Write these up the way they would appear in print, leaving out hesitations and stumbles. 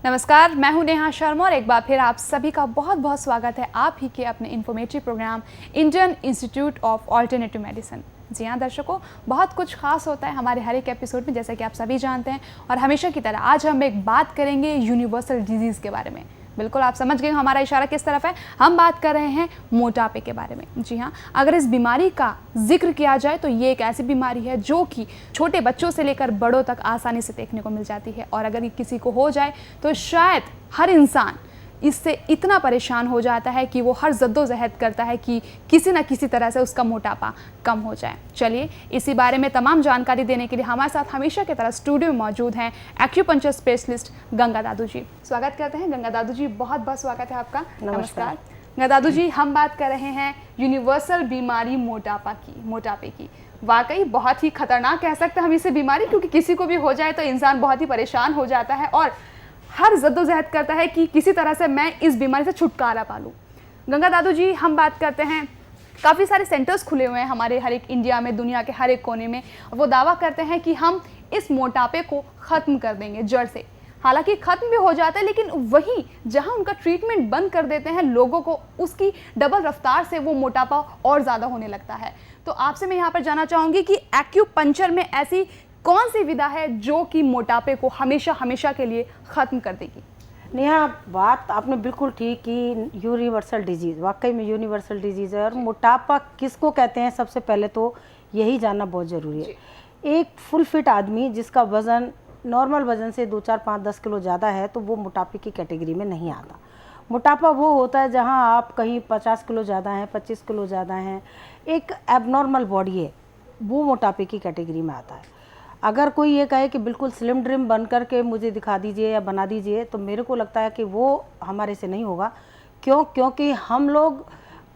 नमस्कार, मैं हूं नेहा शर्मा और एक बार फिर आप सभी का बहुत बहुत स्वागत है आप ही के अपने informative program Indian Institute of Alternative Medicine. जी हाँ दर्शकों, बहुत कुछ खास होता है हमारे हर एक एपिसोड में, जैसा कि आप सभी जानते हैं। और हमेशा की तरह आज हम एक बात करेंगे यूनिवर्सल डिजीज़ के बारे में। बिल्कुल आप समझ गए हमारा इशारा किस तरफ है। हम बात कर रहे हैं मोटापे के बारे में। जी हाँ, अगर इस बीमारी का जिक्र किया जाए तो ये एक ऐसी बीमारी है जो कि छोटे बच्चों से लेकर बड़ों तक आसानी से देखने को मिल जाती है। और अगर ये किसी को हो जाए तो शायद हर इंसान इससे इतना परेशान हो जाता है कि वो हर जद्दोजहद करता है कि किसी न किसी तरह से उसका मोटापा कम हो जाए। चलिए इसी बारे में तमाम जानकारी देने के लिए हमारे साथ हमेशा की तरह स्टूडियो में मौजूद हैं एक्यूपंक्चर स्पेशलिस्ट गंगा दादू जी। स्वागत करते हैं गंगा दादू जी, बहुत बहुत स्वागत है आपका। नमस्कार गंगा दादू जी, हम बात कर रहे हैं यूनिवर्सल बीमारी मोटापे की। वाकई बहुत ही खतरनाक कह सकते हैं हम इसे बीमारी, क्योंकि किसी को भी हो जाए तो इंसान बहुत ही परेशान हो जाता है और हर जद्दोजहद करता है कि किसी तरह से मैं इस बीमारी से छुटकारा पा लूँ। गंगा दादू जी, हम बात करते हैं काफ़ी सारे सेंटर्स खुले हुए हैं हमारे हर एक इंडिया में, दुनिया के हर एक कोने में। वो दावा करते हैं कि हम इस मोटापे को ख़त्म कर देंगे जड़ से। हालांकि ख़त्म भी हो जाता है, लेकिन वहीं जहां उनका ट्रीटमेंट बंद कर देते हैं लोगों को उसकी डबल रफ्तार से वो मोटापा और ज़्यादा होने लगता है। तो आपसे मैं यहाँ पर जानना चाहूँगी कि एक्यूपंक्चर में ऐसी कौन सी विधा है जो कि मोटापे को हमेशा हमेशा के लिए ख़त्म कर देगी? नेहा, बात आपने बिल्कुल ठीक की। यूनिवर्सल डिजीज़ वाकई में यूनिवर्सल डिजीज़ है। और मोटापा किसको कहते हैं, सबसे पहले तो यही जानना बहुत ज़रूरी है। एक फुल फिट आदमी जिसका वज़न नॉर्मल वज़न से 2, 4, 5, 10 किलो ज़्यादा है तो वो मोटापे की कैटेगरी में नहीं आता। मोटापा वो होता है जहाँ आप कहीं 50 किलो ज़्यादा हैं, 25 किलो ज़्यादा हैं, एक एबनॉर्मल बॉडी है, वो मोटापे की कैटेगरी में आता है। अगर कोई ये कहे कि बिल्कुल स्लिम ड्रिम बन कर के मुझे दिखा दीजिए या बना दीजिए, तो मेरे को लगता है कि वो हमारे से नहीं होगा। क्योंकि हम लोग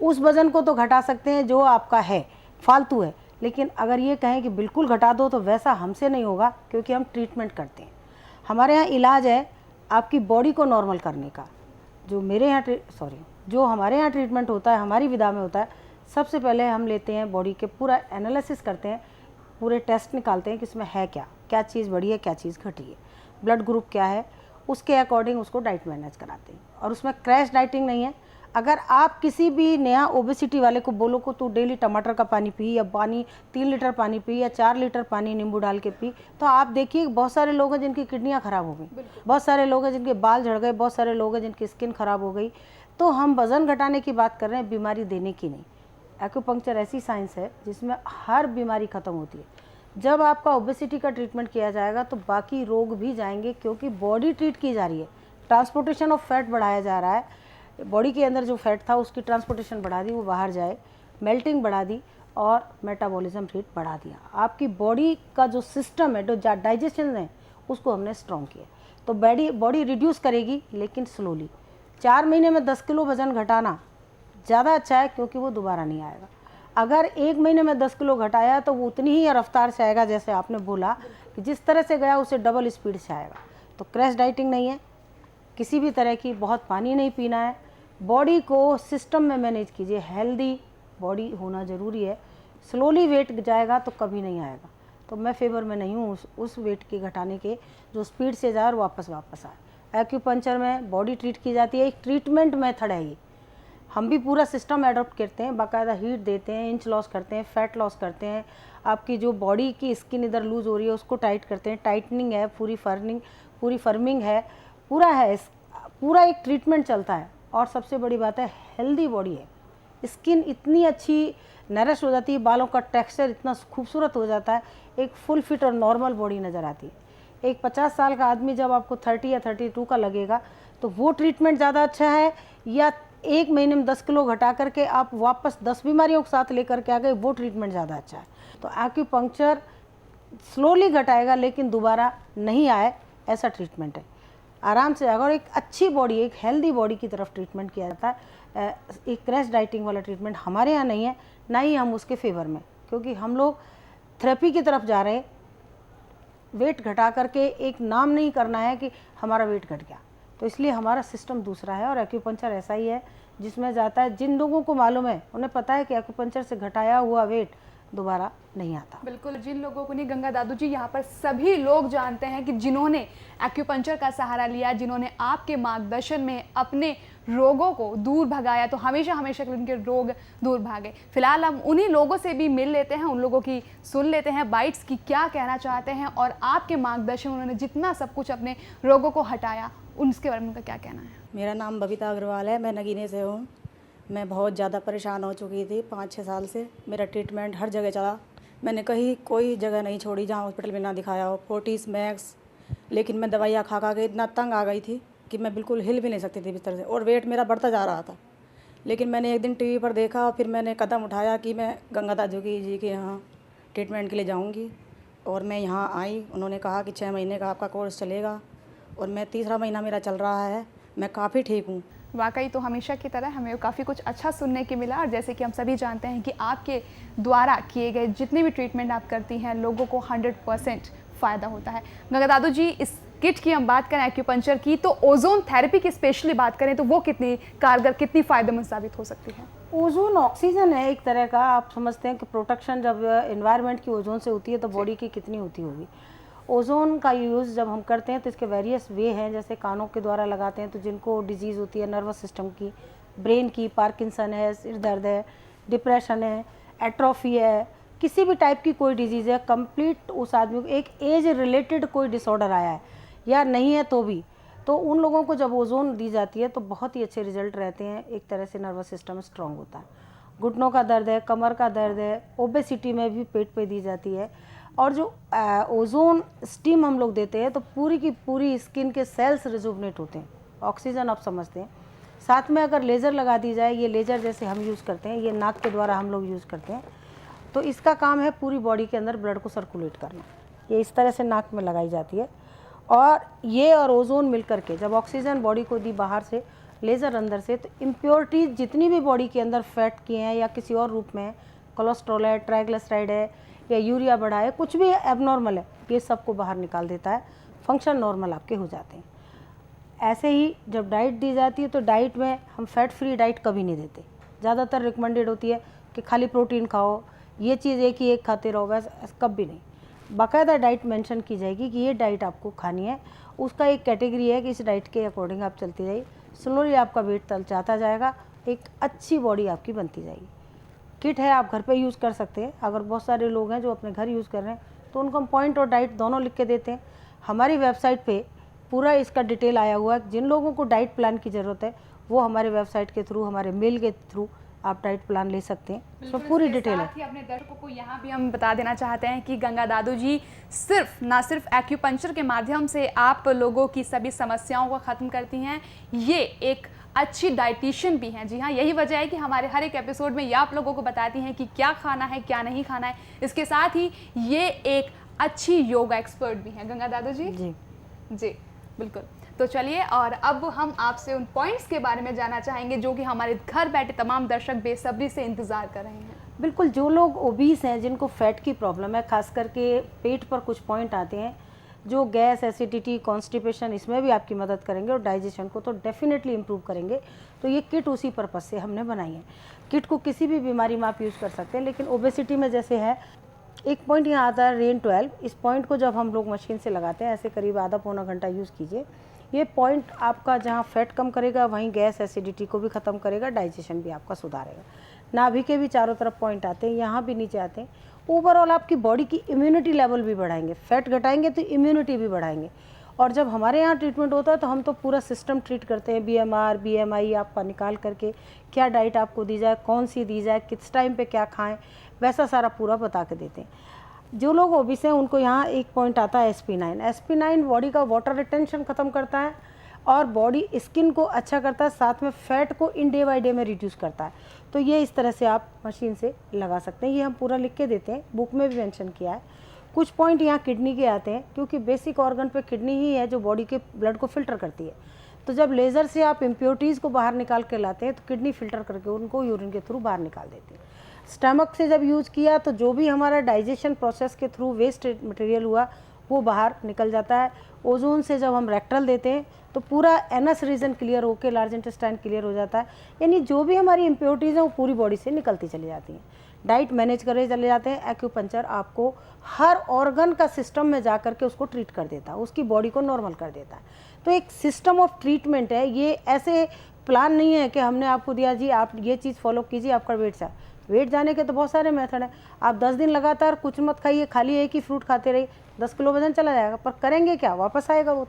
उस वज़न को तो घटा सकते हैं जो आपका है, फालतू है, लेकिन अगर ये कहें कि बिल्कुल घटा दो तो वैसा हमसे नहीं होगा, क्योंकि हम ट्रीटमेंट करते हैं। हमारे यहाँ इलाज है आपकी बॉडी को नॉर्मल करने का। जो हमारे यहाँ ट्रीटमेंट होता है, हमारी विधा में होता है, सबसे पहले हम लेते हैं बॉडी के पूरा एनालिसिस करते हैं, पूरे टेस्ट निकालते हैं कि इसमें है क्या चीज़ बढ़ी है, क्या चीज़ घटी है, ब्लड ग्रुप क्या है, उसके अकॉर्डिंग उसको डाइट मैनेज कराते हैं। और उसमें क्रैश डाइटिंग नहीं है। अगर आप किसी भी नया ओबेसिटी वाले को बोलो को तू डेली टमाटर का पानी पी, या 3 लीटर पानी पी, या 4 लीटर पानी नींबू डाल के पी, तो आप देखिए बहुत सारे लोग हैं जिनकी किडनियाँ ख़राब हो गई, बहुत सारे लोग हैं जिनके बाल झड़ गए, बहुत सारे लोग हैं जिनकी स्किन ख़राब हो गई। तो हम वज़न घटाने की बात कर रहे हैं, बीमारी देने की नहीं। एक्यूपंक्चर ऐसी साइंस है जिसमें हर बीमारी ख़त्म होती है। जब आपका ओबेसिटी का ट्रीटमेंट किया जाएगा तो बाकी रोग भी जाएंगे, क्योंकि बॉडी ट्रीट की जा रही है। ट्रांसपोर्टेशन ऑफ फैट बढ़ाया जा रहा है, बॉडी के अंदर जो फैट था उसकी ट्रांसपोर्टेशन बढ़ा दी, वो बाहर जाए, मेल्टिंग बढ़ा दी और मेटाबॉलिज्म रेट बढ़ा दिया। आपकी बॉडी का जो सिस्टम है, जो डाइजेशन है, उसको हमने स्ट्रॉन्ग किया। तो बॉडी रिड्यूस करेगी, लेकिन स्लोली। 4 महीने में 10 किलो वज़न घटाना ज़्यादा अच्छा है, क्योंकि वो दोबारा नहीं आएगा। अगर 1 महीने में 10 किलो घटाया तो वो उतनी ही रफ्तार से आएगा, जैसे आपने बोला कि जिस तरह से गया उससे डबल स्पीड से आएगा। तो क्रैश डाइटिंग नहीं है किसी भी तरह की, बहुत पानी नहीं पीना है, बॉडी को सिस्टम में मैनेज कीजिए। हेल्दी बॉडी होना ज़रूरी है। स्लोली वेट जाएगा तो कभी नहीं आएगा। तो मैं फेवर में नहीं हूँ उस वेट के घटाने के जो स्पीड से जाए और वापस आए। एक्यूपंक्चर में बॉडी ट्रीट की जाती है, एक ट्रीटमेंट मेथड है ये। हम भी पूरा सिस्टम एडॉप्ट करते हैं, बाकायदा हीट देते हैं, इंच लॉस करते हैं, फैट लॉस करते हैं, आपकी जो बॉडी की स्किन इधर लूज़ हो रही है उसको टाइट करते हैं, टाइटनिंग है, पूरी फर्मिंग है, पूरा एक ट्रीटमेंट चलता है। और सबसे बड़ी बात है, हेल्दी बॉडी है, स्किन इतनी अच्छी नरिश हो जाती है, बालों का टेक्सचर इतना खूबसूरत हो जाता है, एक फुल फिट और नॉर्मल बॉडी नज़र आती है। एक 50 साल का आदमी जब आपको 30 या 32 का लगेगा तो वो ट्रीटमेंट ज़्यादा अच्छा है, या 1 महीने में 10 किलो घटा करके आप वापस 10 बीमारियों के साथ लेकर के आ गए, वो ट्रीटमेंट ज़्यादा अच्छा है। तो एक्यूपंक्चर स्लोली घटाएगा लेकिन दोबारा नहीं आए, ऐसा ट्रीटमेंट है, आराम से आएगा। और एक अच्छी बॉडी, एक हेल्दी बॉडी की तरफ ट्रीटमेंट किया जाता है। एक क्रैश डाइटिंग वाला ट्रीटमेंट हमारे यहाँ नहीं है, ना ही हम उसके फेवर में, क्योंकि हम लोग थेरेपी की तरफ जा रहे हैं। वेट घटा करके एक नाम नहीं करना है कि हमारा वेट घट गया, तो इसलिए हमारा सिस्टम दूसरा है। और एक्यूपंक्चर ऐसा ही है जिसमें जाता है, जिन लोगों को मालूम है उन्हें पता है कि एक्यूपंक्चर से घटाया हुआ वेट दोबारा नहीं आता। बिल्कुल, जिन लोगों को नहीं, गंगा दादू जी, यहाँ पर सभी लोग जानते हैं कि जिन्होंने एक्यूपंक्चर का सहारा लिया, जिन्होंने आपके मार्गदर्शन में अपने रोगों को दूर भगाया, तो हमेशा हमेशा के लिए उनके रोग दूर भागे। फिलहाल हम उन्हीं लोगों से भी मिल लेते हैं, उन लोगों की सुन लेते हैं बाइट्स की क्या कहना चाहते हैं, और आपके मार्गदर्शन उन्होंने जितना सब कुछ अपने रोगों को हटाया, उसके बारे में उनका क्या कहना है। मेरा नाम बबीता अग्रवाल है, मैं नगीने से हूँ। मैं बहुत ज़्यादा परेशान हो चुकी थी 5-6 साल से। मेरा ट्रीटमेंट हर जगह चला, मैंने कहीं कोई जगह नहीं छोड़ी जहाँ हॉस्पिटल में ना दिखाया हो, फोर्टिस मैक्स, लेकिन मैं दवाइयाँ खा खा के इतना तंग आ गई थी कि मैं बिल्कुल हिल भी नहीं सकती थी बिस्तर से, और वेट मेरा बढ़ता जा रहा था। लेकिन मैंने एक दिन टीवी पर देखा और फिर मैंने कदम उठाया कि मैं गंगा दादू जी के यहाँ ट्रीटमेंट के लिए जाऊँगी, और मैं यहाँ आई। उन्होंने कहा कि 6 महीने का आपका कोर्स चलेगा, और मैं 3रा महीना मेरा चल रहा है, मैं काफ़ी ठीक हूँ। वाकई तो हमेशा की तरह हमें काफ़ी कुछ अच्छा सुनने की मिला, और जैसे कि हम सभी जानते हैं कि आपके द्वारा किए गए जितने भी ट्रीटमेंट आप करती हैं, लोगों को 100% फ़ायदा होता है। गंगा दादू जी, इस किट की हम बात करें एक्यूपंक्चर की, तो ओजोन थेरेपी की स्पेशली बात करें तो वो कितनी कारगर, कितनी फ़ायदेमंद साबित हो सकती है। ओजोन ऑक्सीजन है एक तरह का, आप समझते हैं कि प्रोटेक्शन जब एनवायरनमेंट की ओजोन से होती है तो बॉडी की कितनी होती होगी। ओजोन का यूज़ जब हम करते हैं तो इसके वेरियस वे हैं, जैसे कानों के द्वारा लगाते हैं तो जिनको डिजीज़ होती है नर्वस सिस्टम की, ब्रेन की, पार्किंसन है, सिर दर्द है, डिप्रेशन है, एट्रोफी है, किसी भी टाइप की कोई डिजीज़ है, कंप्लीट उस आदमी को एक एज रिलेटेड कोई डिसऑर्डर आया है या नहीं है तो भी, तो उन लोगों को जब ओजोन दी जाती है तो बहुत ही अच्छे रिजल्ट रहते हैं। एक तरह से नर्वस सिस्टम स्ट्रांग होता है। घुटनों का दर्द है, कमर का दर्द है, ओबेसिटी में भी पेट पे दी जाती है। और जो ओजोन स्टीम हम लोग देते हैं तो पूरी की पूरी स्किन के सेल्स रिजुवनेट होते हैं, ऑक्सीजन आप समझते हैं। साथ में अगर लेज़र लगा दी जाए, ये लेज़र जैसे हम यूज़ करते हैं, ये नाक के द्वारा हम लोग यूज़ करते हैं, तो इसका काम है पूरी बॉडी के अंदर ब्लड को सर्कुलेट करना। ये इस तरह से नाक में लगाई जाती है, और ये और ओजोन मिल करके जब ऑक्सीजन बॉडी को दी बाहर से, लेज़र अंदर से, तो इम्प्योरिटीज़ जितनी भी बॉडी के अंदर फैट की हैं या किसी और रूप में, कोलेस्ट्रॉल है, ट्राइग्लिसराइड है या यूरिया बढ़ा है, कुछ भी एबनॉर्मल है, ये सबको बाहर निकाल देता है, फंक्शन नॉर्मल आपके हो जाते हैं। ऐसे ही जब डाइट दी जाती है तो डाइट में हम फैट फ्री डाइट कभी नहीं देते। ज़्यादातर रिकमेंडेड होती है कि खाली प्रोटीन खाओ, ये चीज़ एक ही एक खाते रहो, बस कभी नहीं। बाकायदा डाइट मेंशन की जाएगी कि ये डाइट आपको खानी है, उसका एक कैटेगरी है कि इस डाइट के अकॉर्डिंग आप चलती जाइए, स्लोली आपका वेट जाता जाएगा, एक अच्छी बॉडी आपकी बनती जाएगी। किट है, आप घर पे यूज़ कर सकते हैं। अगर बहुत सारे लोग हैं जो अपने घर यूज़ कर रहे हैं तो उनको हम पॉइंट और डाइट दोनों लिख के देते हैं। हमारी वेबसाइट पे पूरा इसका डिटेल आया हुआ है। जिन लोगों को डाइट प्लान की ज़रूरत है वो हमारे वेबसाइट के थ्रू, हमारे मेल के थ्रू आप डाइट प्लान ले सकते हैं, उसमें पूरी डिटेल है। अपने दर्शकों को यहाँ भी हम बता देना चाहते हैं कि गंगा दादू जी ना सिर्फ एक्यूपंक्चर के माध्यम से आप लोगों की सभी समस्याओं को ख़त्म करती हैं, ये एक अच्छी डाइटिशियन भी हैं। जी हाँ, यही वजह है कि हमारे हर एक एपिसोड में ये आप लोगों को बताती हैं कि क्या खाना है, क्या नहीं खाना है। इसके साथ ही ये एक अच्छी योगा एक्सपर्ट भी हैं। गंगा दादू जी जी बिल्कुल। तो चलिए, और अब हम आपसे उन पॉइंट्स के बारे में जानना चाहेंगे जो कि हमारे घर बैठे तमाम दर्शक बेसब्री से इंतज़ार कर रहे हैं। बिल्कुल, जो लोग ओबीस हैं, जिनको फैट की प्रॉब्लम है, खास करके पेट पर कुछ पॉइंट आते हैं जो गैस, एसिडिटी, कॉन्स्टिपेशन, इसमें भी आपकी मदद करेंगे और डाइजेशन को तो डेफिनेटली इम्प्रूव करेंगे। तो ये किट उसी पर्पज़ से हमने बनाई है। किट को किसी भी बीमारी में आप यूज़ कर सकते हैं, लेकिन ओबेसिटी में जैसे है, एक पॉइंट यहाँ आता है रेन 12। इस पॉइंट को जब हम लोग मशीन से लगाते हैं, ऐसे करीब आधा पौना घंटा यूज़ कीजिए। ये पॉइंट आपका जहाँ फैट कम करेगा वहीं गैस, एसिडिटी को भी ख़त्म करेगा, डाइजेशन भी आपका सुधारेगा। नाभि के भी चारों तरफ पॉइंट आते हैं, यहाँ भी नीचे आते हैं। ओवरऑल आपकी बॉडी की इम्यूनिटी लेवल भी बढ़ाएंगे। फैट घटाएंगे तो इम्यूनिटी भी बढ़ाएंगे, और जब हमारे यहाँ ट्रीटमेंट होता है तो हम तो पूरा सिस्टम ट्रीट करते हैं, BMR BMI आपका निकाल करके क्या डाइट आपको दी जाए, कौन सी दी जाए, किस टाइम पे क्या खाएं, वैसा सारा पूरा बता के देते हैं। जो लोग ओबीस हैं उनको यहाँ एक पॉइंट आता है SP9। SP9 बॉडी का वाटर रिटेंशन ख़त्म करता है और बॉडी स्किन को अच्छा करता है, साथ में फैट को इन डे बाई डे में रिड्यूस करता है। तो ये इस तरह से आप मशीन से लगा सकते हैं, ये हम पूरा लिख के देते हैं, बुक में भी मेंशन किया है। कुछ पॉइंट यहाँ किडनी के आते हैं, क्योंकि बेसिक ऑर्गन पे किडनी ही है जो बॉडी के ब्लड को फिल्टर करती है। तो जब लेज़र से आप इम्प्योरिटीज़ को बाहर निकाल के लाते हैं तो किडनी फिल्टर करके उनको यूरिन के थ्रू बाहर निकाल देती है। स्टमक से जब यूज़ किया तो जो भी हमारा डाइजेशन प्रोसेस के थ्रू वेस्ट मटेरियल हुआ वो बाहर निकल जाता है। ओजोन से जब हम रेक्टल देते हैं तो पूरा एनस रीजन क्लियर होकर लार्ज इंटेस्टाइन क्लियर हो जाता है, यानी जो भी हमारी इम्प्योरिटीज़ हैं वो पूरी बॉडी से निकलती चली जाती हैं। डाइट मैनेज करे चले जाते हैं। एक्यूपंक्चर आपको हर ऑर्गन का सिस्टम में जा कर के उसको ट्रीट कर देता है, उसकी बॉडी को नॉर्मल कर देता है। तो एक सिस्टम ऑफ ट्रीटमेंट है, ये ऐसे प्लान नहीं है कि हमने आपको दिया जी आप ये चीज़ फॉलो कीजिए आपका वेट जाने के तो बहुत सारे मेथड हैं। आप 10 दिन लगातार कुछ मत खाइए, खाली एक ही फ्रूट खाते रहिए, 10 किलो वजन चला जाएगा, पर करेंगे क्या, वापस आएगा वो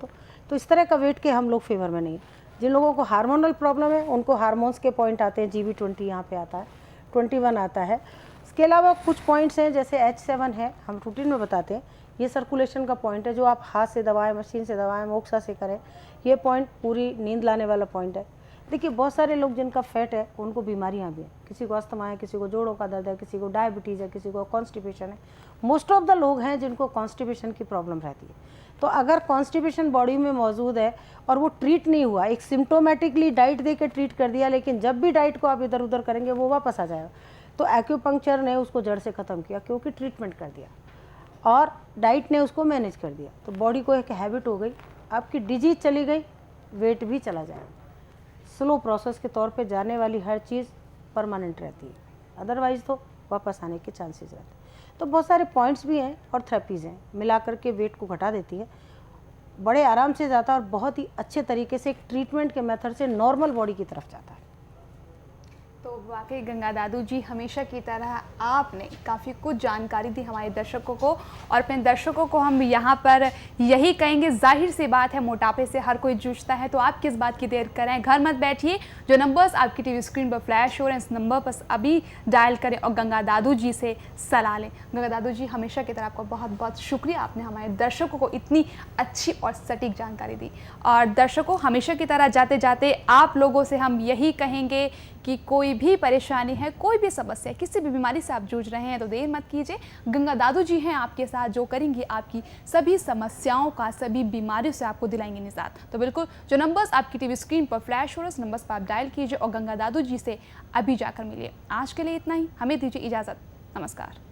तो इस तरह का वेट के हम लोग फेवर में नहीं है। जिन लोगों को हार्मोनल प्रॉब्लम है उनको हार्मोन्स के पॉइंट आते हैं, GB20 यहाँ पे आता है, 21 आता है। इसके अलावा कुछ पॉइंट्स हैं जैसे H7 है, हम रूटीन में बताते हैं। ये सर्कुलेशन का पॉइंट है, जो आप हाथ से दबाएं, मशीन से दबाएं, मोक्सा से करें। ये पॉइंट पूरी नींद लाने वाला पॉइंट है। देखिए बहुत सारे लोग जिनका फैट है उनको बीमारियां भी हैं, किसी को अस्थमा है, किसी को जोड़ों का दर्द है, किसी को डायबिटीज़ है, किसी को कॉन्स्टिपेशन है। मोस्ट ऑफ द लोग हैं जिनको कॉन्स्टिपेशन की प्रॉब्लम रहती है। तो अगर कॉन्स्टिपेशन बॉडी में मौजूद है और वो ट्रीट नहीं हुआ, एक सिम्टोमेटिकली डाइट दे के ट्रीट कर दिया, लेकिन जब भी डाइट को आप इधर उधर करेंगे वो वापस आ जाएगा। तो एक्यूपंक्चर ने उसको जड़ से ख़त्म किया, क्योंकि ट्रीटमेंट कर दिया और डाइट ने उसको मैनेज कर दिया। तो बॉडी को एक हैबिट हो गई, आपकी डिजीज चली गई, वेट भी चला जाएगा। स्लो प्रोसेस के तौर पे जाने वाली हर चीज़ परमानेंट रहती है, अदरवाइज़ तो वापस आने के चांसेस रहते हैं। तो बहुत सारे पॉइंट्स भी हैं और थेरेपीज़ हैं, मिला करके वेट को घटा देती है, बड़े आराम से जाता है और बहुत ही अच्छे तरीके से एक ट्रीटमेंट के मेथड से नॉर्मल बॉडी की तरफ जाता है। तो वाकई गंगा दादू जी हमेशा की तरह आपने काफ़ी कुछ जानकारी दी हमारे दर्शकों को, और अपने दर्शकों को हम यहाँ पर यही कहेंगे, जाहिर सी बात है मोटापे से हर कोई जूझता है, तो आप किस बात की देर करें, घर मत बैठिए, जो नंबर्स आपकी टीवी स्क्रीन पर फ्लैश हो रहे हैं इस नंबर पर अभी डायल करें और गंगा दादू जी से सलाह लें। गंगा दादू जी हमेशा की तरह आपका बहुत बहुत शुक्रिया, आपने हमारे दर्शकों को इतनी अच्छी और सटीक जानकारी दी। और दर्शकों हमेशा की तरह जाते जाते आप लोगों से हम यही कहेंगे कि कोई भी परेशानी है, कोई भी समस्या, किसी भी बीमारी से आप जूझ रहे हैं तो देर मत कीजिए, गंगा दादू जी हैं आपके साथ, जो करेंगी आपकी सभी समस्याओं का, सभी बीमारियों से आपको दिलाएंगे निजात। तो बिल्कुल जो नंबर्स आपकी टीवी स्क्रीन पर फ्लैश हो रहे हैं, उस नंबर्स पर आप डायल कीजिए और गंगा दादू जी से अभी जाकर मिलिए। आज के लिए इतना ही, हमें दीजिए इजाज़त, नमस्कार।